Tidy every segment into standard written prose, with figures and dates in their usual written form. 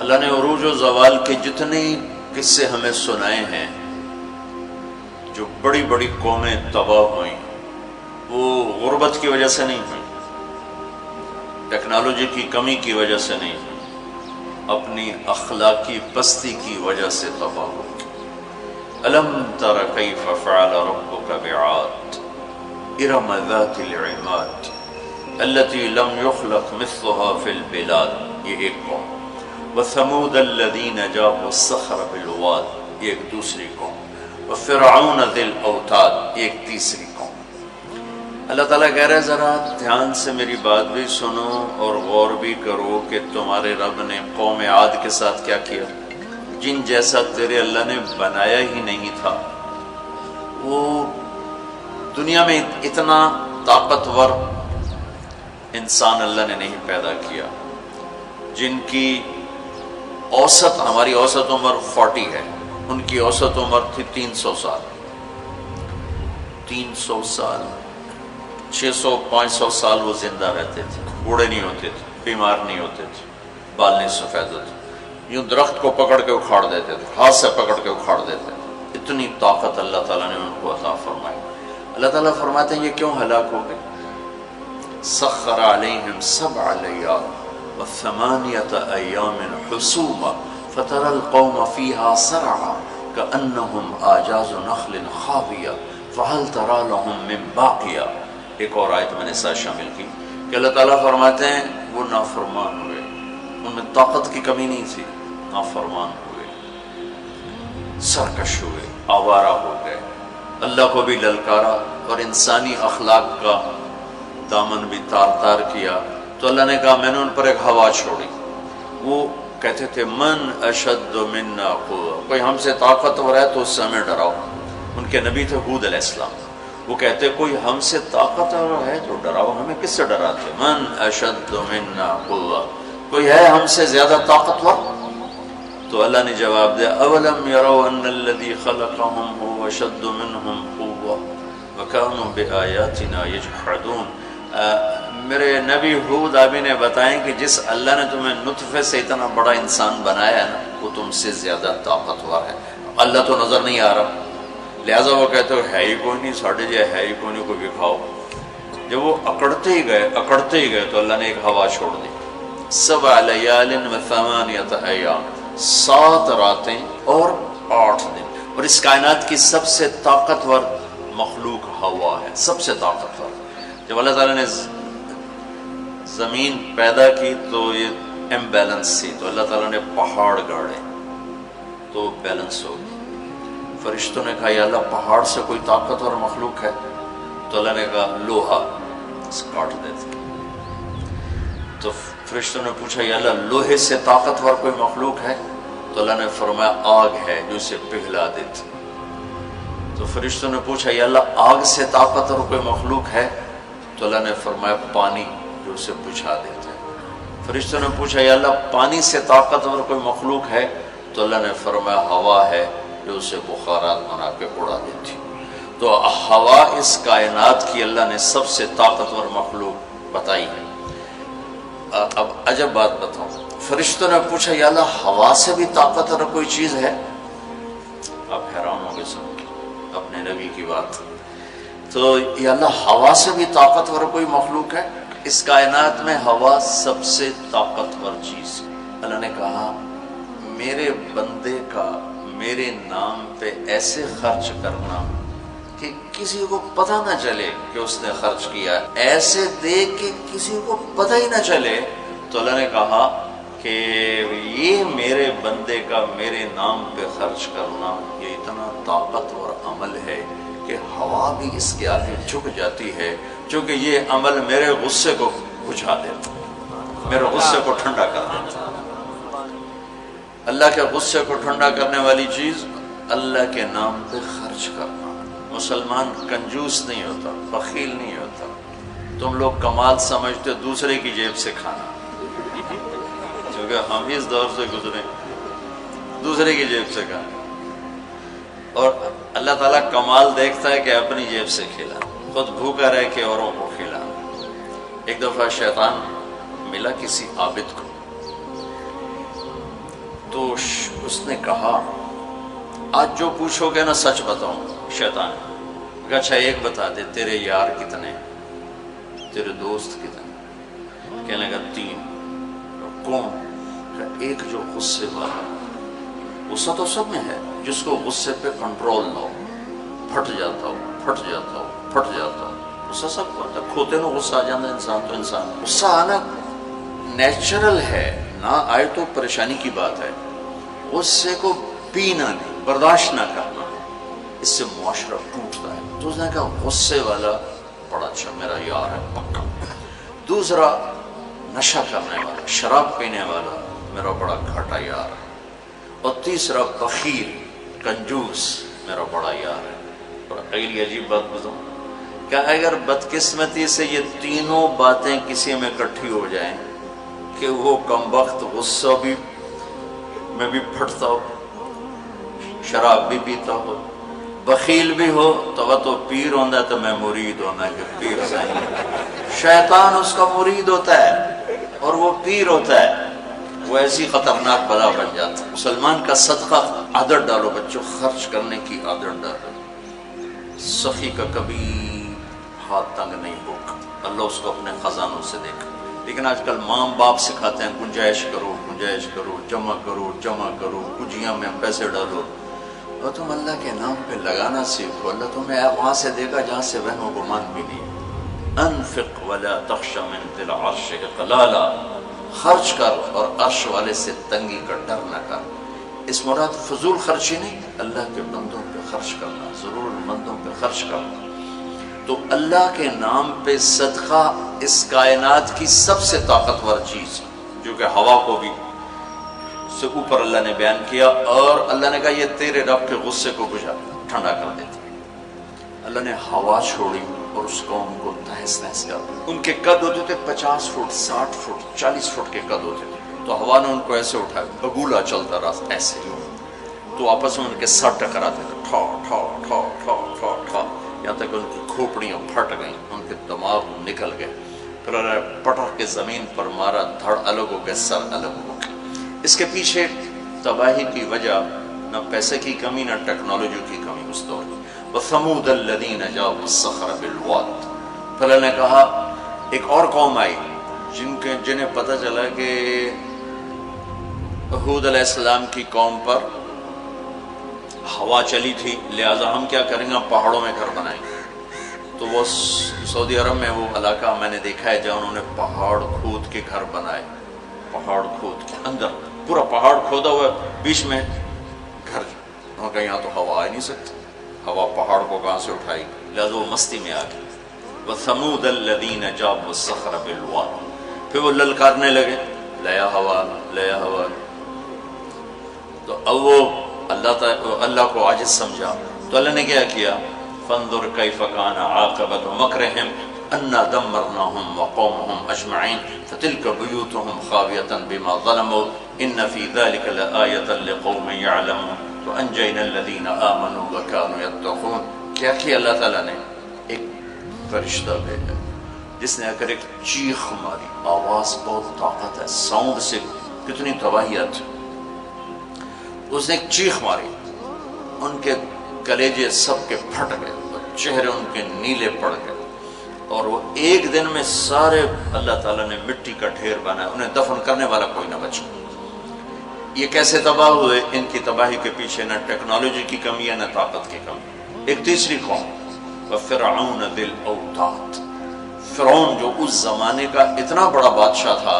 اللہ نے عروج و زوال کے جتنے قصے ہمیں سنائے ہیں، جو بڑی بڑی قومیں تباہ ہوئیں وہ غربت کی وجہ سے نہیں ہوئی، ٹیکنالوجی کی کمی کی وجہ سے نہیں ہوئی، اپنی اخلاقی پستی کی وجہ سے تباہ ہوئی۔ الم تر کیف فعل ربک بعاد ارم ذات العماد التي لم يخلق مثلها في البلاد، یہ ایک قوم، وثمود الذين جابوا الصخر بالواد، یہ ایک دوسری قوم، وفرعون ذی الاوتاد، ایک تیسری قوم۔ اللہ تعالیٰ کہہ رہے ذرا دھیان سے میری بات بھی سنو اور غور بھی کرو کہ تمہارے رب نے قوم عاد کے ساتھ کیا کیا، جن جیسا تیرے اللہ نے بنایا ہی نہیں تھا۔ وہ دنیا میں اتنا طاقتور انسان اللہ نے نہیں پیدا کیا، جن کی اوسط، ہماری اوسط عمر 40 ہے، ان کی اوسط عمر تھی 300 سال، 300 سال، 600-500 سال وہ زندہ رہتے تھے، بوڑھے نہیں ہوتے تھے، بیمار نہیں ہوتے تھے، بال نہیں سفید ہوتے، یوں درخت کو پکڑ کے اکھاڑ دیتے تھے، ہاتھ سے پکڑ کے اکھاڑ دیتے تھے، اتنی طاقت اللہ تعالیٰ نے ان کو عطا فرمائی۔ اللہ تعالیٰ فرماتے ہیں یہ کیوں ہلاک ہو گئے؟ سخر علیہم 7 لیال و8 ایام حسوما فترى القوم فيها سرعا كأنهم أعجاز نخل خاوية فهل ترى لهم من باقية۔ ایک اور آیت میں نے ساتھ شامل کی کہ اللہ تعالیٰ فرماتے ہیں وہ نافرمان ہوئے، ان میں طاقت کی کمی نہیں تھی، نافرمان ہوئے، سرکش ہوئے، آوارہ ہو گئے، اللہ کو بھی للکارا اور انسانی اخلاق کا دامن بھی تار تار کیا، تو اللہ نے کہا میں نے ان پر ایک ہوا چھوڑی۔ وہ کہتے تھے من اشد منا قوة، کوئی ہم سے طاقتور ہے تو اس سے ہمیں ڈراؤ۔ ان کے نبی تھے ہود علیہ السلام، وہ کہتے کوئی ہم سے طاقتور ہے تو ڈراؤ، ہمیں کس سے ڈراتے؟ من اشد منا قوة، کوئی ہے ہم سے زیادہ طاقتور؟ تو اللہ نے جواب دیا اولم يروا ان الذي خلقهم هو اشد منهم قوة وكانوا بآياتنا يجحدون۔ میرے نبی ہود آپ نے بتائیں کہ جس اللہ نے تمہیں نطفے سے اتنا بڑا انسان بنایا ہے نا، وہ تم سے زیادہ طاقتور ہے۔ اللہ تو نظر نہیں آ رہا، لہٰذا وہ کہتے ہو ہے ہی کوئی نہیں، ساڑھے جائے ہے ہی کوئی نہیں، کوئی دکھاؤ۔ جب وہ اکڑتے ہی گئے تو اللہ نے ایک ہوا چھوڑ دی۔ 7 لیال و8 ایام، 7 راتیں اور 8 دن، اور اس کائنات کی سب سے طاقتور مخلوق ہوا ہے، سب سے طاقتور۔ جب اللہ تعالیٰ نے زمین پیدا کی تو یہ امبیلنس تھی، تو اللہ تعالیٰ نے پہاڑ گاڑے تو بیلنس ہو گئی۔ فرشتوں نے کہا یا اللہ پہاڑ سے کوئی طاقتور مخلوق ہے؟ تو اللہ نے کہا لوہا کاٹ دیتے۔ تو فرشتوں نے پوچھا یا اللہ لوہے سے طاقتور کوئی مخلوق ہے؟ تو اللہ نے فرمایا آگ ہے جو اسے پگھلا دیتی۔ تو فرشتوں نے پوچھا یا اللہ آگ سے طاقتور کوئی مخلوق ہے؟ تو اللہ نے فرمایا پانی جو اسے بجھا دیتا ہے۔ فرشتوں نے پوچھا یا اللہ پانی سے طاقتور کوئی مخلوق ہے؟ تو اللہ نے فرمایا ہوا ہے جو اسے بخارات بنا کے اڑا دیتی۔ تو ہوا اس کائنات کی اللہ نے سب سے طاقتور مخلوق بتائی ہے۔ اب عجب بات بتاؤں، فرشتوں نے پوچھا یا اللہ ہوا سے بھی طاقتور کوئی چیز ہے؟ آپ حیران ہوں گے سن کے اپنے نبی کی بات۔ تو یا اللہ ہوا سے بھی طاقتور کوئی مخلوق ہے؟ اس کائنات میں ہوا سب سے طاقتور چیز۔ اللہ نے کہا میرے بندے کا میرے نام پہ ایسے خرچ کرنا کہ کسی کو پتہ نہ چلے کہ اس نے خرچ کیا، ایسے دے کہ کسی کو پتہ ہی نہ چلے، تو اللہ نے کہا کہ یہ میرے بندے کا میرے نام پہ خرچ کرنا یہ اتنا طاقتور عمل ہے کہ ہوا بھی اس کے آگے جھک جاتی ہے، چونکہ یہ عمل میرے غصے کو بجھا دیتا، میرے غصے کو ٹھنڈا کر دیتا۔ اللہ کے غصے کو ٹھنڈا کرنے والی چیز اللہ کے نام پہ خرچ کرنا۔ مسلمان کنجوس نہیں ہوتا، بخیل نہیں ہوتا۔ تم لوگ کمال سمجھتے دوسرے کی جیب سے کھانا، کیونکہ ہم اس دور سے گزرے دوسرے کی جیب سے کھانا، اور اللہ تعالیٰ کمال دیکھتا ہے کہ اپنی جیب سے کھلا، خود بھوکا رہ کے اوروں کو کھلا۔ ایک دفعہ شیطان ملا کسی عابد کو، تو اس نے کہا آج جو پوچھو گے نا سچ بتاؤں. شیطان نے کہا اچھا ایک بتا دے، تیرے یار کتنے، تیرے دوست کتنے؟ کہنے لگا 3. کون؟ کہا ایک جو غصے والا. غصہ تو سب میں ہے، جس کو غصے پہ کنٹرول نہ ہو، پھٹ جاتا ہو. غصہ سب کو آتا ہے، کھوتے نو غصہ آ جاتا ہے انسان. تو انسان غصہ آنا نیچرل ہے، نہ آئے تو پریشانی کی بات ہے. غصے کو پینا نہیں، برداشت نہ کرنا، اس سے معاشرہ ٹوٹتا ہے. تو اس نے کہا غصے والا بڑا اچھا میرا یار ہے پکا. دوسرا نشہ کرنے والا، شراب پینے والا میرا بڑا گھاٹا یار ہے. اور تیسرا بخیل، کنجوس میرا بڑا یار ہے. اور اگلی عجیب بات بتاؤں کہ اگر بدقسمتی سے یہ تینوں باتیں کسی میں اکٹھی ہو جائیں کہ وہ کمبخت غصہ بھی میں بھی پھٹتا ہو، شراب بھی پیتا ہو، بخیل بھی ہو، تو پیر ہوتا ہے تو میں مرید ہونا کہ پیر صحیح. شیطان اس کا مرید ہوتا ہے اور وہ پیر ہوتا ہے. وہ ایسی خطرناک بلا بن جاتا ہے. مسلمان کا صدقہ عادت ڈالو بچوں، خرچ کرنے کی عادت ڈالو. سخی کا کبھی ہاتھ تنگ نہیں ہوگا، اللہ اس کو اپنے خزانوں سے دے گا. لیکن آج کل ماں باپ سکھاتے ہیں گنجائش کرو، جمع کرو، کجیاں میں پیسے ڈالو. اور تم اللہ کے نام پہ لگانا سیکھو، اللہ تمہیں وہاں سے دے گا جہاں سے وہم و گمان بھی نہیں. انفق ولا تخش من ذی العرش اقلالا، خرچ کر اور عرش والے سے تنگی کا ڈر نہ کر. اس مراد فضول خرچی نہیں، اللہ کے بندوں پہ خرچ کرنا، ضرورت مندوں پہ خرچ کرنا. تو اللہ کے نام پہ صدقہ اس کائنات کی سب سے طاقتور چیز، جو کہ ہوا کو بھی سے اوپر اللہ نے بیان کیا. اور اللہ نے کہا یہ تیرے رب کے غصے کو بجھا ٹھنڈا کر دیتی. اللہ نے ہوا چھوڑی اور اس قوم کو تہس نہس کر دیا. ان کے قد ہوتے تھے 50 فٹ 60 فٹ 40 فٹ کے قد ہوتے تھے. تو ہوا نے ان کو ایسے اٹھایا، بگولا چلتا رہا ایسے، تو آپس میں ان کے سر ٹکراتے تھے، ٹھا ٹھا ٹھا ٹھا ٹھا ٹھا، یہاں تک ان کی کھوپڑیاں پھٹ گئیں، ان کے دماغ نکل گئے. پھر اللہ نے پٹک کے زمین پر مارا، دھڑ الگ ہو گئے، سر الگ ہو گئے. اس کے پیچھے تباہی کی وجہ نہ پیسے کی کمی نہ ٹیکنالوجی کی کمی اس دور کی. وَثَمُودَ الَّذِينَ جَابُوا الصَّخْرَ بِالْوَادِ. پھر اللہ نے کہا ایک اور قوم آئی جنہیں پتہ چلا کہ ہود علیہ السلام کی قوم پر ہوا چلی تھی، لہٰذا ہم کیا کریں گے، پہاڑوں میں گھر بنائیں گے. تو وہ سعودی عرب میں وہ علاقہ میں نے دیکھا ہے جہاں انہوں نے پہاڑ کھود کے گھر بنائے. پہاڑ کھود کے اندر پورا پہاڑ کھودا ہوا، بیچ میں گھر. انہوں نے کہا یہاں تو ہوا آ نہیں سکتی، ہوا پہاڑ کو کہاں سے اٹھائی، لہٰذا وہ مستی میں آ گئی. وَثَمُودَ الَّذِينَ جَابُوا الصَّخْرَ بِالْوَادِ. پھر وہ للکارنے لگے، لیا ہوا لیا ہوا. تو اب وہ اللہ کو عاجز سمجھا. تو اللہ نے کیا کیا، فَانظُرْ كَيْفَ كَانَ عَاقِبَةُ مَكْرِهِمْ أَنَّا دَمَّرْنَاهُمْ وَقَوْمَهُمْ أَجْمَعِينَ فَتِلْكَ بُيُوتُهُمْ خَاوِيَةً بِمَا ظَلَمُوا إِنَّ فِي ذَلِكَ لَآيَةً لِقَوْمٍ يَعْلَمُونَ وَأَنجَيْنَا الَّذِينَ آمَنُوا وَكَانُوا يَتَّقُونَ. کیا کیا اللہ تعالیٰ نے، ایک فرشتہ بھیجا جس نے اگر ایک چیخ ماری، آواز بہت طاقت ہے، ساؤنڈ سے کتنی تباہیت. اس نے ایک چیخ ماری، ان کے کلیجے سب کے پھٹ گئے، چہرے ان کے نیلے پڑ گئے. اور وہ ایک دن میں سارے اللہ تعالیٰ نے مٹی کا ڈھیر بنایا، انہیں دفن کرنے والا کوئی نہ بچا. یہ کیسے تباہ ہوئے؟ ان کی تباہی کے پیچھے نہ ٹیکنالوجی کی کمی ہے نہ طاقت کی کمی. ایک تیسری قوم، وَفِرْعَوْنَ ذِي الْأَوْتَادِ. فرعون جو اس زمانے کا اتنا بڑا بادشاہ تھا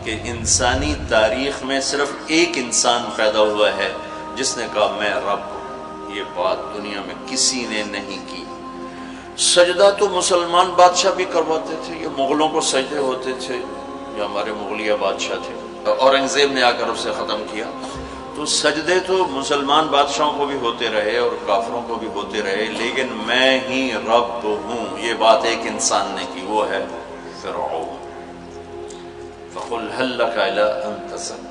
کہ انسانی تاریخ میں صرف ایک انسان پیدا ہوا ہے جس نے کہا میں رب ہوں. یہ بات دنیا میں کسی نے نہیں کی. سجدہ تو مسلمان بادشاہ بھی کرواتے تھے، یہ مغلوں کو سجدے ہوتے تھے، یہ ہمارے مغلیہ بادشاہ تھے، اورنگزیب نے آ کر اسے ختم کیا. تو سجدے تو مسلمان بادشاہوں کو بھی ہوتے رہے اور کافروں کو بھی ہوتے رہے، لیکن میں ہی رب ہوں یہ بات ایک انسان نے کی، وہ ہے فرعون. فَقُلْ هَلْ لَكَ إِلَىٰ أَن تَزَكَّىٰ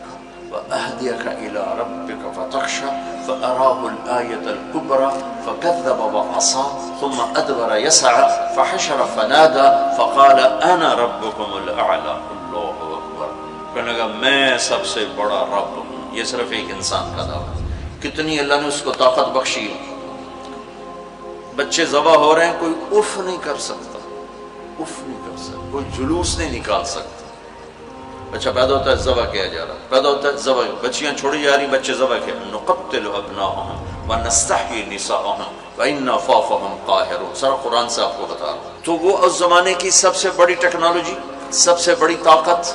وَأَهْدِيَكَ إِلَىٰ رَبِّكَ فَتَخْشَىٰ فَأَرَاهُ الْآيَةَ الْكُبْرَىٰ فَكَذَّبَ وَعَصَىٰ ثُمَّ أَدْبَرَ يَسْعَىٰ فَحَشَرَ فَنَادَىٰ فَقَالَ أَنَا رَبُّكُمُ الْأَعْلَىٰ. اللہ اکبر. کہنے لگا میں سب سے بڑا رب ہوں. یہ صرف ایک انسان کا دعویٰ ہے۔ کتنی اللہ نے اس کو طاقت بخشی ہے۔ بچے ذبح ہو رہے ہیں، کوئی اف نہیں کر سکتا، اف نہیں کر سکتا، کوئی جلوس نہیں نکال سکتا۔ بچہ پیدا ہوتا ہے ذبح کیا جا رہا، پیدا ہوتا ہے ذبح، بچیاں چھوڑی جا رہی، بچے ذبح کیا، نقتل ابناءهم ونستحيي نساءهم وإنا فوقهم قاهرون۔ سارا قرآن سے آپ کو بتا رہا ہوں۔ تو وہ اس زمانے کی سب سے بڑی ٹیکنالوجی، سب سے بڑی طاقت،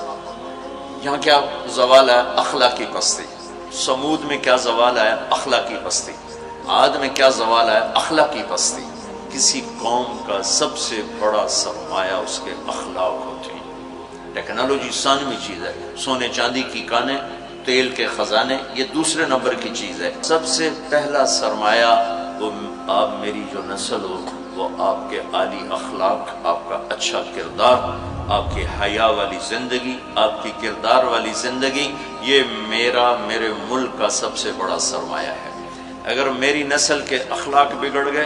یہاں کیا زوال ہے؟ اخلاقی پستی۔ سمود میں کیا زوال ہے؟ اخلاقی پستی۔ عاد میں کیا زوال ہے؟ اخلاقی پستی۔ کسی قوم کا سب سے بڑا سرمایہ اس کے اخلاق ہوتے ہیں۔ ٹیکنالوجی ثانوی چیز ہے، سونے چاندی کی کانیں، تیل کے خزانے، یہ دوسرے نمبر کی چیز ہے۔ سب سے پہلا سرمایہ وہ آپ میری جو نسل ہو، وہ آپ کے عالی اخلاق، آپ کا اچھا کردار، آپ کی حیا والی زندگی، آپ کی کردار والی زندگی، یہ میرے ملک کا سب سے بڑا سرمایہ ہے۔ اگر میری نسل کے اخلاق بگڑ گئے،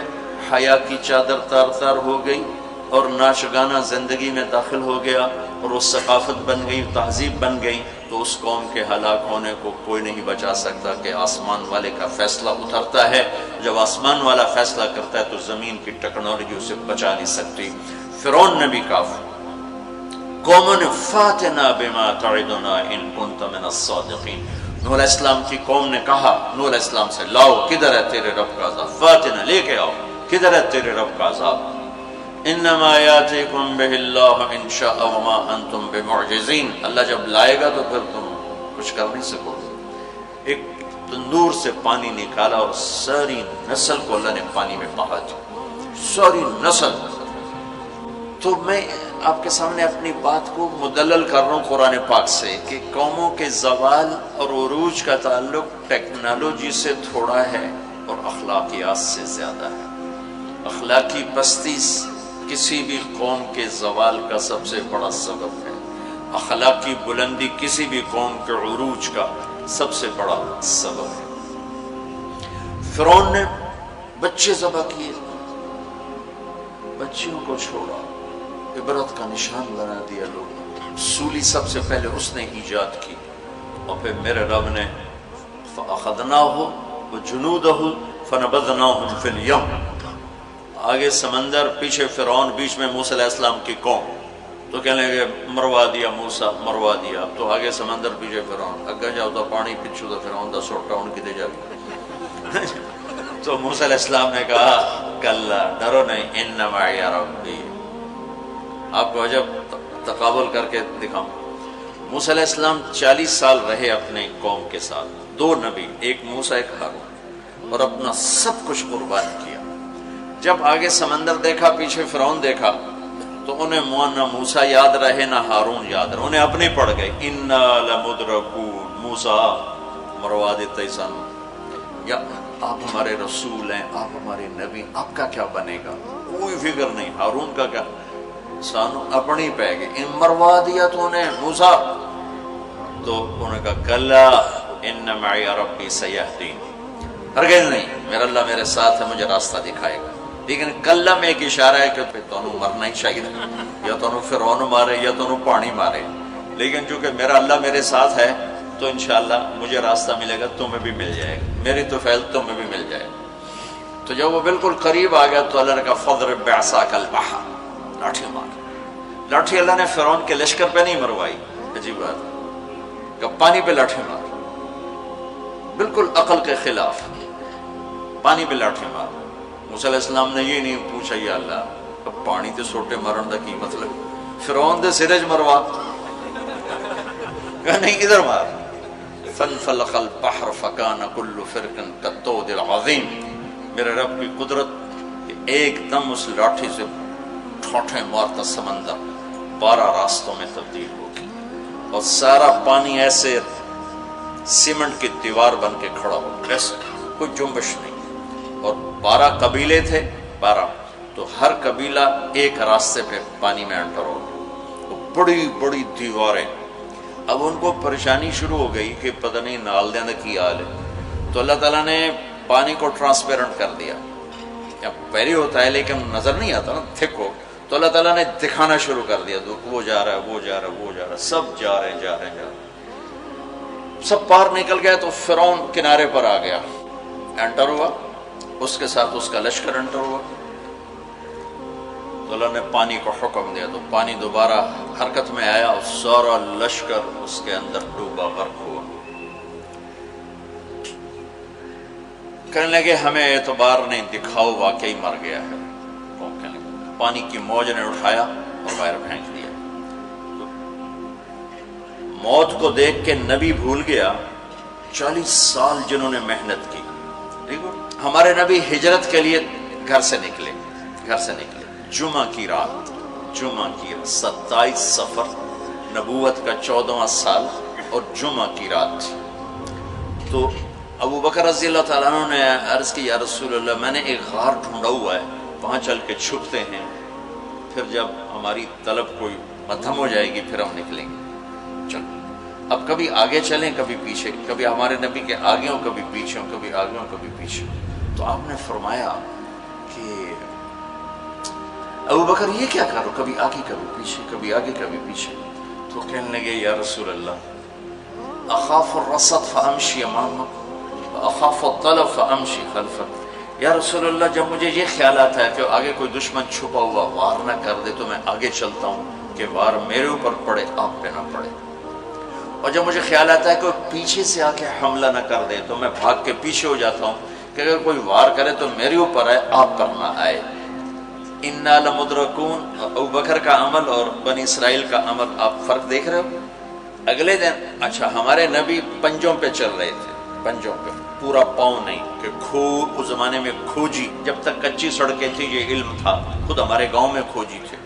حیا کی چادر تار تار ہو گئی اور ناشگانہ زندگی میں داخل ہو گیا اور وہ ثقافت بن گئی، تہذیب بن گئی، تو اس قوم کے ہلاک ہونے کو کوئی نہیں بچا سکتا کہ آسمان والے کا فیصلہ اترتا ہے۔ جب آسمان والا فیصلہ کرتا ہے تو زمین کی ٹیکنالوجی اسے بچا نہیں سکتی۔ فرعون نے بھی کہا، قوم نے فاتنا بما تعدنا ان کنت من الصادقین۔ نوح علیہ السلام کی قوم نے کہا نوح علیہ السلام سے، لاؤ کدھر ہے تیرے رب کا عذاب، فاتنا لے کے آؤ، کدھر ہے تیرے رب کا عذاب۔ انما یاتیکم بہ اللہ ان شاء وما انتم بمعجزین۔ اللہ جب لائے گا تو پھر تم کچھ کر نہیں سکو گے۔ ایک تندور سے پانی نکالا اور ساری نسل کو اللہ نے پانی میں بہا دیا، ساری نسل۔ تو میں آپ کے سامنے اپنی بات کو مدلل کر رہا ہوں قرآن پاک سے کہ قوموں کے زوال اور عروج کا تعلق ٹیکنالوجی سے تھوڑا ہے اور اخلاقیات سے زیادہ ہے۔ اخلاقی پستی کسی بھی قوم کے زوال کا سب سے بڑا سبب ہے، اخلاقی بلندی کسی بھی قوم کے عروج کا سب سے بڑا سبب ہے۔ فرعون نے بچے ذبح کیے، بچیوں کو چھوڑا، عبرت کا نشان بنا دیا لوگ۔ سولی سب سے پہلے اس نے ایجاد کی، اور پھر میرے رب نے فَأَخَذْنَاهُ وَجُنُودَهُ فَنَبَذْنَاهُمْ فِي الْيَمِّ۔ آگے سمندر، پیچھے فرعون، بیچ میں موسیٰ علیہ السلام کی قوم، تو کہنے لگے مروا دیا موسیٰ، مروا دیا۔ تو آگے سمندر، پیچھے فرعون، اگے جاؤ تو پانی، پچھو تو فرعون دا سوٹا ان کی دے جائے۔ تو موسیٰ علیہ السلام نے کہا کلا، ڈرو نہیں، ان معی ربی۔ آپ کو عجب تقابل کر کے دکھاؤں، موسیٰ علیہ السلام 40 سال رہے اپنے قوم کے ساتھ، 2 نبی، ایک موسیٰ ایک ہارون، اور اپنا سب کچھ قربان کیا۔ جب آگے سمندر دیکھا، پیچھے فرعون دیکھا، تو انہیں نہ موسیٰ یاد رہے نہ ہارون یاد رہے، انہیں اپنے پڑ گئے، انا لمدرکون، موسیٰ مروا دیتے سن، یا آپ ہمارے رسول ہیں، آپ ہمارے نبی، آپ کا کیا بنے گا؟ کوئی فکر نہیں، ہارون کا کیا، سانو اپنی پہ گئے، ان مروا دیا تو انہیں موسیٰ۔ تو انہوں نے کہا کلا ان معی ربی سیہدین، ہرگز نہیں، میرا اللہ میرے ساتھ ہے، مجھے راستہ دکھائے گا۔ لیکن کلا میں ایک اشارہ ہے کہ پھر تمہیں مرنا ہی چاہیے، یا تمہیں فرعون مارے یا تمہیں پانی مارے، لیکن چونکہ میرا اللہ میرے ساتھ ہے تو انشاءاللہ مجھے راستہ ملے گا، تمہیں بھی مل جائے گا، میری تو فیض تمہیں بھی مل جائے گا۔ تو جب وہ بالکل قریب آ گیا تو اللہ نے کہا فضرب بعصاک البحر، لاٹھی مار۔ لاٹھی اللہ نے فرعون کے لشکر پہ نہیں مروائی، عجیب بات ہے، کہ پانی پہ لاٹھی مار، بالکل عقل کے خلاف، پانی پہ لاٹھی مار۔ موسیٰ علیہ السلام نے یہ نہیں پوچھا یا اللہ اب پانی تے سوٹے مارن دا کی مطلب، فرعون دے سرج مروا، کہا نہیں ادھر مار۔ فانفلق البحر فکان کل فرق کالطود العظیم۔ میرے رب کی قدرت، ایک دم اس لاٹھی سے ٹھوٹے مارتا سمندر 12 راستوں میں تبدیل ہو گیا، اور سارا پانی ایسے سیمنٹ کی دیوار بن کے کھڑا ہو، ایسے کوئی جنبش نہیں۔ اور 12 قبیلے تھے، 12، تو ہر قبیلہ ایک راستے پہ پانی میں انٹر ہو گیا، بڑی بڑی دیواریں۔ اب ان کو پریشانی شروع ہو گئی کہ پتہ نہیں نال دینا کی حال ہے، تو اللہ تعالیٰ نے پانی کو ٹرانسپیرنٹ کر دیا، یا پہلے ہوتا ہے لیکن نظر نہیں آتا نا، تھک ہو، تو اللہ تعالیٰ نے دکھانا شروع کر دیا، وہ جا رہا ہے، وہ جا رہا ہے، وہ جا رہا ہے، سب جا رہے ہیں، جا رہے ہیں، جا رہے ہیں۔ سب پار نکل گیا تو فرعون کنارے پر آ گیا، انٹر ہوا، اس کے ساتھ اس کا لشکر انٹر ہوا، تو اللہ نے پانی کو حکم دیا تو پانی دوبارہ حرکت میں آیا اور سارا لشکر اس کے اندر ڈوبا، غرق ہوا۔ کہنے لگے ہمیں اعتبار نہیں، دکھاؤ واقعی مر گیا ہے۔ پانی کی موج نے اٹھایا اور باہر پھینک دیا۔ موت کو دیکھ کے نبی بھول گیا 40 سال جنہوں نے محنت کی۔ ہمارے نبی ہجرت کے لیے گھر سے نکلے، جمعہ کی رات 27 صفر، نبوت کا 14واں سال اور جمعہ کی رات تھی۔ تو ابو بکر رضی اللہ تعالیٰ عنہ نے عرض کی یا رسول اللہ میں نے ایک غار ڈھونڈا ہوا ہے، وہاں چل کے چھپتے ہیں، پھر جب ہماری طلب کوئی ختم ہو جائے گی پھر ہم نکلیں گے۔ چلو اب کبھی آگے چلیں کبھی پیچھے، کبھی ہمارے نبی کے آگے ہوں کبھی پیچھے ہوں، کبھی آگے ہوں کبھی پیچھے ہوں۔ تو آپ نے فرمایا کہ ابو بکر یہ کیا کرو، کبھی آگے کبھی پیچھے، کبھی آگے کبھی پیچھے۔ تو کہنے لگے یا رسول اللہ اخاف الرصد فامشی امامک واخاف الطلب فامشی خلفک۔ یا رسول اللہ جب مجھے یہ خیال آتا ہے کہ آگے کوئی دشمن چھپا ہوا وار نہ کر دے تو میں آگے چلتا ہوں کہ وار میرے اوپر پڑے آپ پہ نہ پڑے، اور جب مجھے خیال آتا ہے کہ پیچھے سے آ کے حملہ نہ کر دے تو میں بھاگ کے پیچھے ہو جاتا ہوں کہ اگر کوئی وار کرے تو میرے اوپر آئے آپ پر نہ آئے۔ انا لمدرکون، ابو بکر کا عمل اور بنی اسرائیل کا عمل آپ فرق دیکھ رہے ہو۔ اگلے دن اچھا ہمارے نبی پنجوں پہ چل رہے تھے، پنجوں پہ، پورا پاؤں نہیں کہ اس زمانے میں کھوجی، جب تک کچی سڑکیں تھی یہ علم تھا، خود ہمارے گاؤں میں کھوجی تھے،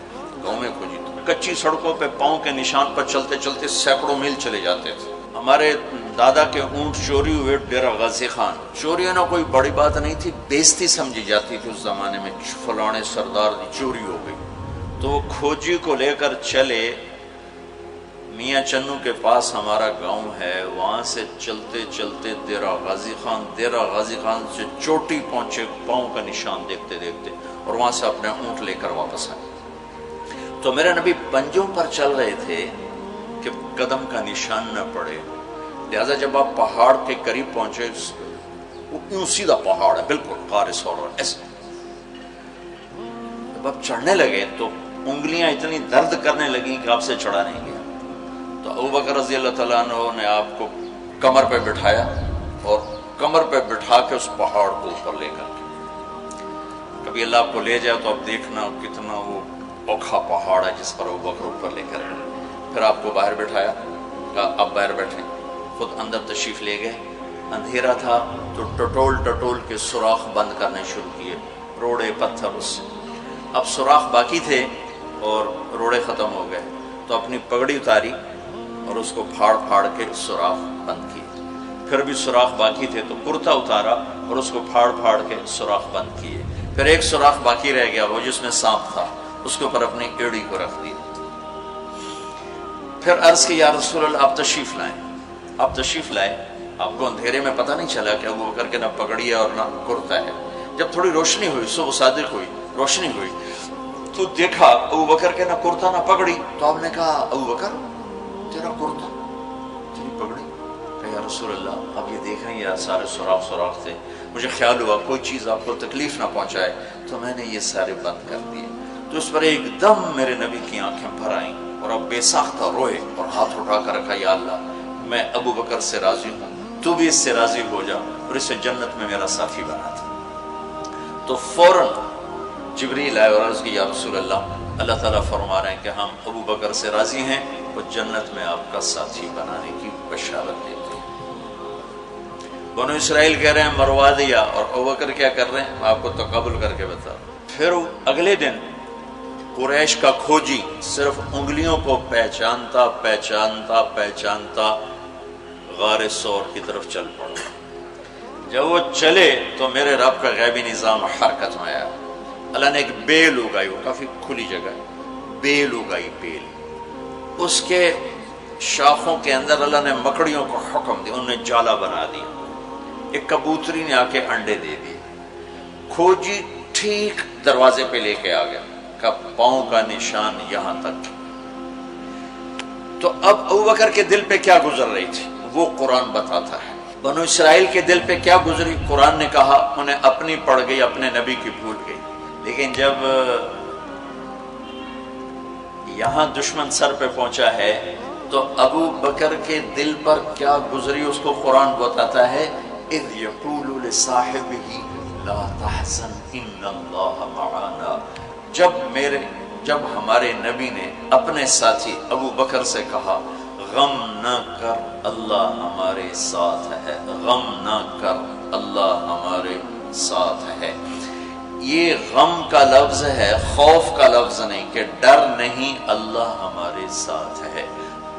کچی سڑکوں پہ پاؤں کے نشان پر چلتے چلتے سینکڑوں میل چلے جاتے تھے۔ ہمارے دادا کے اونٹ چوری ہوئے ڈیرہ غازی خان، چوری ہونا کوئی بڑی بات نہیں تھی، بیزتی سمجھی جاتی تھی اس زمانے میں، فلانے سردار دی چوری ہو گئی، تو وہ کھوجی کو لے کر چلے میاں چنو کے پاس ہمارا گاؤں ہے، وہاں سے چلتے چلتے دیرہ غازی خان سے چوٹی پہنچے پاؤں کا نشان دیکھتے دیکھتے، اور وہاں سے اپنے اونٹ لے کر واپس آئے۔ تو میرے نبی پنجوں پر چل رہے تھے کہ قدم کا نشان نہ پڑے، لہذا جب آپ پہاڑ کے قریب پہنچے، وہ یوں سیدھا پہاڑ ہے بالکل قارس اور ایسے، جب آپ چڑھنے لگے تو انگلیاں اتنی درد کرنے لگیں کہ آپ سے چڑھا نہیں گیا۔ تو ابو بکر رضی اللہ تعالیٰ عنہ نے آپ کو کمر پہ بٹھایا اور کمر پہ بٹھا کے اس پہاڑ کو اوپر لے کر کے، کبھی اللہ آپ کو لے جائے تو آپ دیکھنا کتنا وہ اوکھا پہاڑ ہے جس پر ابو بکر اوپر لے کر گئے۔ پھر آپ کو باہر بٹھایا، کہا آپ باہر بیٹھیں، خود اندر تشریف لے گئے۔ اندھیرا تھا تو ٹٹول کے سوراخ بند کرنے شروع کیے، روڑے پتھر اس سے۔ اب سوراخ باقی تھے اور روڑے ختم ہو گئے، تو اپنی پگڑی اتاری اور اس کو پھاڑ کے سوراخ بند کیے۔ پھر بھی سوراخ باقی تھے تو کرتا اتارا اور اس کو پھاڑ کے سوراخ بند کیے۔ پھر ایک سوراخ باقی رہ گیا، وہ جس میں سانپ تھا، اس کے اوپر اپنی ایڑی کو رکھ دی۔ پھر عرض کی یا رسول اللہ آپ تشریف لائیں۔ آپ کو اندھیرے میں پتہ نہیں چلا کہ ابو بکر کے نہ پگڑی ہے اور نہ کرتا ہے۔ جب تھوڑی روشنی ہوئی، صبح صادق ہوئی، روشنی ہوئی تو دیکھا ابو بکر کے نہ کرتا نہ پگڑی۔ تو آپ نے کہا ابو بکر تیرا کرتا تیری پگڑی؟ کہ یا رسول اللہ آپ یہ دیکھ رہے ہیں یہ سارے سوراخ تھے، مجھے خیال ہوا کوئی چیز آپ کو تکلیف نہ پہنچائے تو میں نے یہ سارے بند کر دیے۔ تو اس پر ایک دم میرے نبی کی آنکھیں بھر آئیں اور اب بے ساختہ روئے اور ہاتھ اٹھا کر رکھا یا اللہ میں ابو بکر سے راضی ہوں، تو بھی اس سے راضی ہو جا اور اسے جنت میں میرا ساتھی بنا تھا۔ تو فوراً جبریل آئے اور عرض کی یا رسول اللہ تعالیٰ فرما رہے ہیں کہ ہم ابو بکر سے راضی ہیں اور جنت میں آپ کا ساتھی بنانے کی بشارت دیتے ہیں۔ بنو اسرائیل کہہ رہے ہیں مروا دیا، اور ابو بکر کیا کر رہے ہیں میں آپ کو تقابل کر کے بتا۔ پھر اگلے دن قریش کا کھوجی صرف انگلیوں کو پہچانتا غار سور کی طرف چل پڑا۔ جب وہ چلے تو میرے رب کا غیبی نظام حرکت میں آیا۔ اللہ نے ایک بیل اگائی، وہ کافی کھلی جگہ ہے، بیل اگائی، بیل، اس کے شاخوں کے اندر اللہ نے مکڑیوں کو حکم دیا، انہوں نے جالا بنا دیا، ایک کبوتری نے آ کے انڈے دے دیے۔ کھوجی ٹھیک دروازے پہ لے کے آ گیا، کا پاؤں کا نشان یہاں تک۔ تو اب ابو بکر کے دل پہ کیا گزر رہی تھی؟ وہ قرآن بتاتا ہے۔ بنو اسرائیل کے دل پہ کیا گزری، قرآن نے کہا، انہیں اپنی پڑ گئی، اپنے نبی کی بھول گئی۔ لیکن جب یہاں دشمن سر پہ پہنچا ہے تو ابو بکر کے دل پر کیا گزری اس کو قرآن بتاتا ہے، اذ یقول لصاحبہ لا تحزن ان اللہ معنا، جب ہمارے نبی نے اپنے ساتھی ابو بکر سے کہا غم نہ کر اللہ ہمارے ساتھ ہے، غم نہ کر اللہ ہمارے ساتھ ہے۔ یہ غم کا لفظ ہے، خوف کا لفظ نہیں، کہ ڈر نہیں، اللہ ہمارے ساتھ ہے۔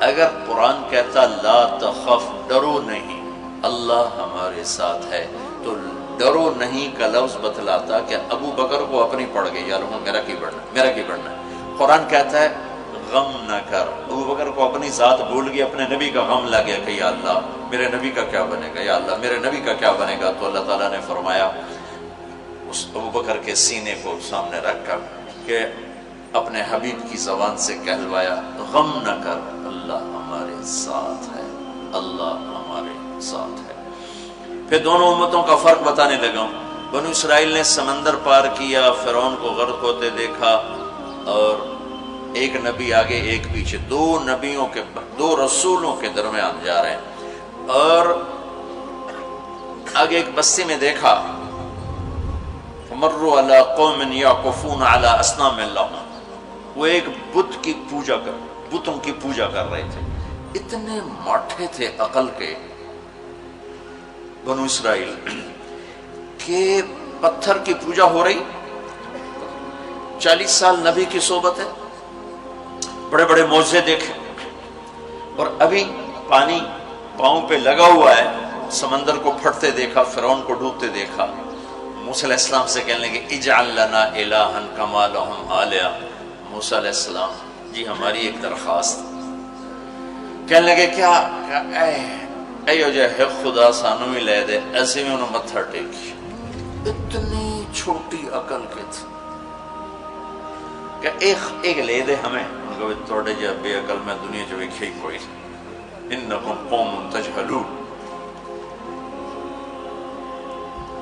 اگر قرآن کہتا لا تخف، ڈرو نہیں، اللہ ہمارے ساتھ ہے، تو ڈرو نہیں کا لفظ بتلاتا کہ ابو بکر کو اپنی پڑ گئی، یا لوگوں میرا کی بڑھنا ہے۔ قرآن کہتا ہے غم نہ کر، ابو بکر کو اپنی ذات بھول گئی، اپنے نبی کا غم لگ گیا کہ یا اللہ میرے نبی کا کیا بنے گا، یا اللہ میرے نبی کا کیا بنے گا۔ تو اللہ تعالیٰ نے فرمایا اس ابو بکر کے سینے کو سامنے رکھ کر کہ اپنے حبیب کی زبان سے کہلوایا غم نہ کر اللہ ہمارے ساتھ ہے، اللہ ہمارے ساتھ ہے۔ پھر دونوں امتوں کا فرق بتانے لگا ہوں۔ بنو اسرائیل نے سمندر پار کیا، فرعون کو غرق ہوتے دیکھا، اور ایک نبی آگے ایک پیچھے، دو رسولوں کے درمیان جا رہے ہیں، اور آگے ایک بستی میں دیکھا مروا علی قوم یعکفون علی اصنام لہم، وہ ایک بتوں کی پوجا کر رہے تھے۔ اتنے ماٹھے تھے عقل کے بنو اسرائیل کہ پتھر کی پوجا ہو رہی، 40 سال نبی کی صحبت ہے، بڑے بڑے معجزے دیکھے، اور ابھی پانی پاؤں پہ لگا ہوا ہے، سمندر کو پھٹتے دیکھا، فرعون کو ڈوبتے دیکھا۔ موسیٰ علیہ السلام سے کہنے لگے اجعل لنا الہا کما لہم آلہہ، موسیٰ علیہ السلام جی ہماری ایک درخواست۔ کہنے لگے کیا، ایو جے ہے خدا سانو ہی لے دے، ایسے میں انہوں متھر ٹیکی۔ اتنی چھوٹی عقل کے تھے کہ ایک لے دے ہمیں، ان کو توڑے جا بے عقل میں دنیا جو ایک ہی کوئی، انکم قوم تجہلون۔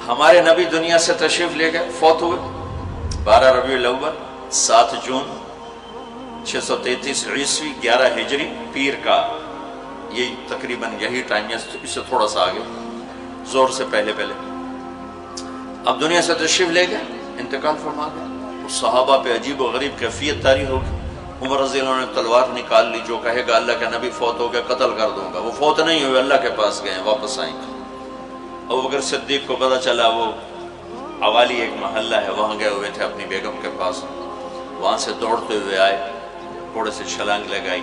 ہمارے نبی دنیا سے تشریف لے گئے، فوت ہوئے 12 ربیع الاول 7 جون 633 عیسوی 11 ہجری، پیر کا یہ تقریباً یہی ٹائم ہے، اس سے تھوڑا سا آگے، زور سے پہلے۔ اب دنیا سے تشریف لے گئے، انتقال فرما گئے۔ اس صحابہ پہ عجیب و غریب کیفیت طاری ہوگی۔ عمر رضی اللہ عنہ نے تلوار نکال لی، جو کہے گا اللہ کا نبی فوت ہو گیا قتل کر دوں گا۔ وہ فوت نہیں ہوئے، اللہ کے پاس گئے، واپس آئیں گے۔ ابوبکر صدیق کو پتہ چلا، وہ عوالی ایک محلہ ہے، وہاں گئے ہوئے تھے اپنی بیگم کے پاس، وہاں سے دوڑتے ہوئے آئے، گھوڑے سے چھلانگ لگائی،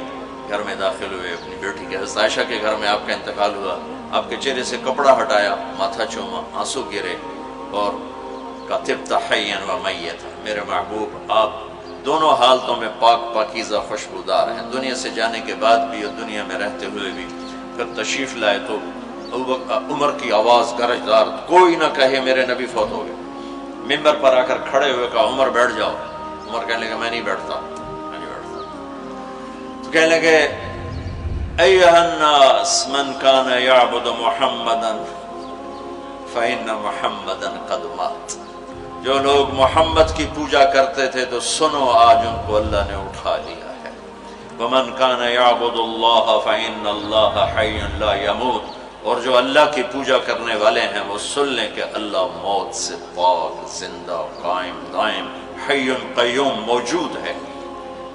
گھر میں داخل ہوئے، اپنی بیٹی کے حضرت عائشہ کے گھر میں آپ کا انتقال ہوا۔ آپ کے چہرے سے کپڑا ہٹایا، ماتھا چوما، آنسو گرے، اور کہا طبت حیا و میتا، میرے محبوب آپ دونوں حالتوں میں پاک پاکیزہ خوشبودار ہیں، دنیا سے جانے کے بعد بھی اور دنیا میں رہتے ہوئے بھی۔ پھر تشریف لائے تو عمر کی آواز گرجدار، کوئی نہ کہے میرے نبی فوت ہو گئے۔ ممبر پر آ کر کھڑے ہوئے کہا عمر بیٹھ جاؤ۔ عمر کہنے لگا میں نہیں بیٹھتا۔ تو کہنے لگے ایھا الناس من کان یعبد محمدا فإن محمدا قد مات، جو لوگ محمد کی پوجا کرتے تھے تو سنو آج ان کو اللہ نے اٹھا لیا ہے۔ ومن کان یعبد اللہ فإن اللہ حی لا یموت، اور جو اللہ کی پوجا کرنے والے ہیں وہ سن لیں کہ اللہ موت سے پاک، زندہ، قائم دائم، حی قیوم موجود ہے۔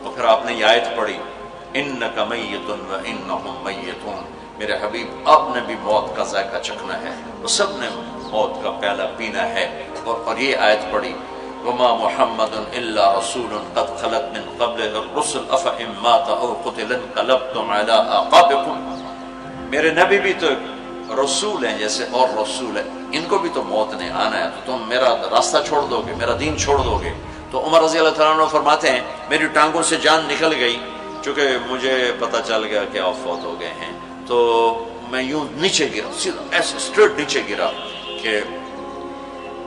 اور پھر آپ نے یہ آیت پڑھی انک میت وانہم میتون، میرے حبیب آپ نے بھی موت کا ذائقہ چکھنا ہے، وہ سب نے موت کا پیالہ پینا ہے۔ اور یہ آیت پڑھی وما محمد الا رسول قد خلت من قبلہ الرسل افإن مات او قتل انقلبتم علی اعقابکم، میرے نبی بھی تو رسول ہیں جیسے اور رسول ہیں، ان کو بھی تو موت نے آنا ہے، تو تم میرا راستہ چھوڑ دو گے، میرا دین چھوڑ دو گے۔ تو عمر رضی اللہ تعالیٰ عنہ فرماتے ہیں میری ٹانگوں سے جان نکل گئی، چونکہ مجھے پتہ چل گیا کہ آپ فوت ہو گئے ہیں، تو میں یوں نیچے گرا، سیدھا ایسے اسٹریٹ نیچے گرا کہ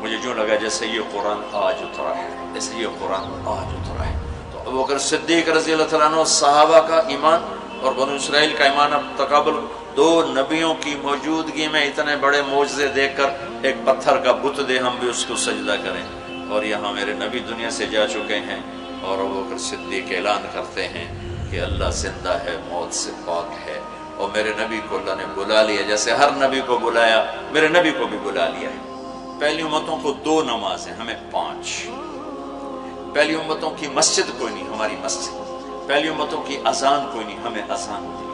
مجھے جو لگا جیسے یہ قرآن آج اترا ہے، جیسے یہ قرآن آج اترا ہے۔ تو ابوبکر صدیق رضی اللہ تعالیٰ عنہ صحابہ کا ایمان اور بنو اسرائیل کا ایمان اب تقابل دو نبیوں کی موجودگی میں اتنے بڑے معجزے دیکھ کر ایک پتھر کا بت دے ہم بھی اس کو سجدہ کریں؟ اور یہاں میرے نبی دنیا سے جا چکے ہیں اور ابوبکر صدیق اعلان کرتے ہیں کہ اللہ زندہ ہے، موت سے پاک ہے، اور میرے نبی کو اللہ نے بلا لیا جیسے ہر نبی کو بلایا، میرے نبی کو بھی بلا لیا ہے۔ پہلی امتوں کو 2 نمازیں، ہمیں 5۔ پہلی امتوں کی مسجد کوئی نہیں، ہماری مسجد۔ پہلی امتوں کی اذان کوئی نہیں، ہمیں اذان دی۔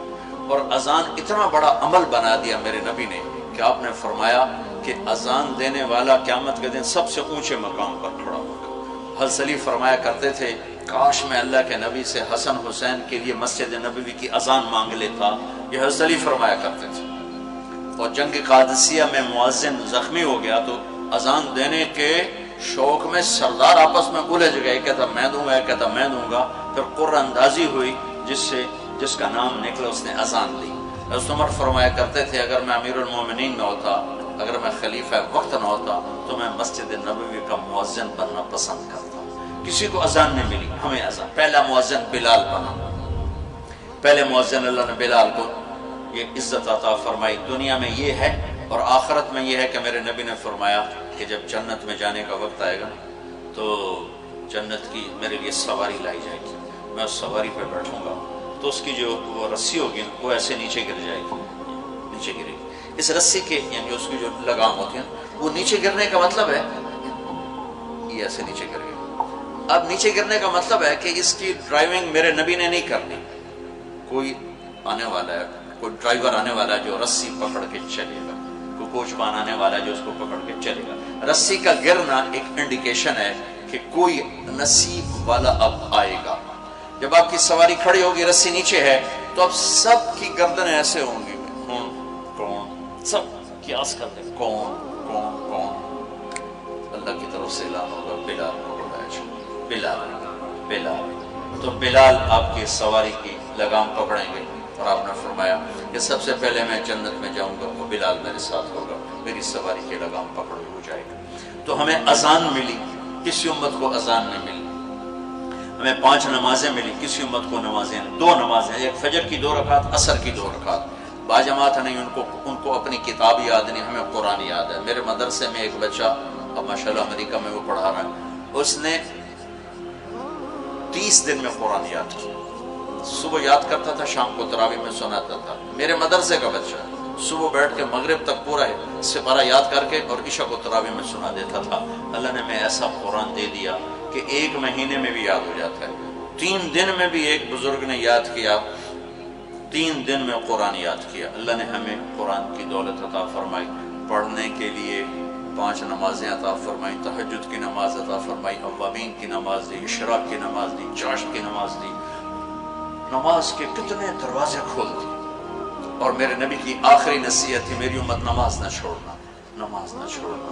اور اذان اتنا بڑا عمل بنا دیا میرے نبی نے کہ آپ نے فرمایا کہ اذان دینے والا قیامت کے دن سب سے اونچے مقام پر کھڑا ہوگا۔ حضرت علی فرمایا کرتے تھے کاش میں اللہ کے نبی سے حسن حسین کے لیے مسجد نبوی کی اذان مانگ لیتا، یہ حضرت علی فرمایا کرتے تھے۔ اور جنگ قادسیہ میں مؤذن زخمی ہو گیا تو اذان دینے کے شوق میں سردار آپس میں الجھ گئے، کہتا میں دوں گا، کہتا میں دوں گا۔ پھر قرہ اندازی ہوئی جس کا نام نکلا اس نے اذان دی۔ حضرت عمر فرمایا کرتے تھے اگر میں امیر المومنین نہ ہوتا، اگر میں خلیفہ وقت نہ ہوتا تو میں مسجد نبوی کا مؤذن بننا پسند کرتا۔ کسی کو اذان نہیں ملی، ہمیں اذان۔ پہلا مؤذن بلال بنا، پہلے مؤذن اللہ نے بلال کو یہ عزت عطا فرمائی۔ دنیا میں یہ ہے اور آخرت میں یہ ہے کہ میرے نبی نے فرمایا کہ جب جنت میں جانے کا وقت آئے گا تو جنت کی میرے لیے سواری لائی جائے گی، میں اس سواری پہ بیٹھوں گا تو اس کی جو وہ رسی ہوگی وہ ایسے نیچے گر جائے گی، نیچے گرے گی۔ اس رسی کے یعنی اس کی جو لگام ہوتی ہے وہ نیچے گرنے کا مطلب ہے یہ ایسے نیچے گر گئی۔ اب نیچے گرنے کا مطلب ہے کہ اس کی ڈرائیونگ میرے نبی نے نہیں کرنی، کوئی آنے والا ہے، کوئی ڈرائیور آنے والا ہے جو رسی پکڑ کے چلے گا، کوئی کوچبان آنے والا ہے جو اس کو پکڑ کے چلے گا۔ رسی کا گرنا ایک انڈیکیشن ہے کہ کوئی نصیب والا اب آئے گا۔ جب آپ کی سواری کھڑی ہوگی، رسی نیچے ہے، تو اب سب کی گردنیں ایسے ہوں گی، کون، سب قیاس کر دیں کون کون کون۔ اللہ کی طرف سے اعلان ہوگا بلال کو بلایا جائے، بلال بلال۔ تو بلال آپ کی سواری کی لگام پکڑیں گے اور آپ نے فرمایا کہ سب سے پہلے میں جنت میں جاؤں گا، وہ بلال میرے ساتھ ہوگا، میری سواری کی لگام پکڑ ہو جائے گا۔ تو ہمیں اذان ملی، کسی امت کو اذان نہیں ملی۔ ہمیں 5 نمازیں ملی، کسی امت کو نمازیں 2 نمازیں، ایک فجر کی 2 رکعت، عصر کی 2 رکعت۔ باجماعت نہیں، ان کو اپنی کتاب یاد نہیں، ہمیں قرآن یاد ہے۔ میرے مدرسے میں ایک بچہ اب ماشاءاللہ امریکہ میں وہ پڑھا رہا ہے، اس نے 30 دن میں قرآن یاد کیا۔ صبح یاد کرتا تھا، شام کو تراویح میں سناتا تھا۔ میرے مدرسے کا بچہ صبح بیٹھ کے مغرب تک پورا سپارہ یاد کر کے اور عشاء کو تراویح میں سنا دیتا تھا۔ اللہ نے میں ایسا قرآن دے دیا کہ 1 مہینے میں بھی یاد ہو جاتا ہے۔ 3 دن میں بھی ایک بزرگ نے یاد کیا، 3 دن میں قرآن یاد کیا۔ اللہ نے ہمیں قرآن کی دولت عطا فرمائی، پڑھنے کے لیے 5 نمازیں عطا فرمائی، تہجد کی نماز عطا فرمائی، اوابین کی نماز دی، اشراق کی نماز دی، چاشت کی نماز دی۔ نماز کے کتنے دروازے کھول دی۔ اور میرے نبی کی آخری نصیحت تھی میری امت نماز نہ چھوڑنا، نماز نہ چھوڑنا۔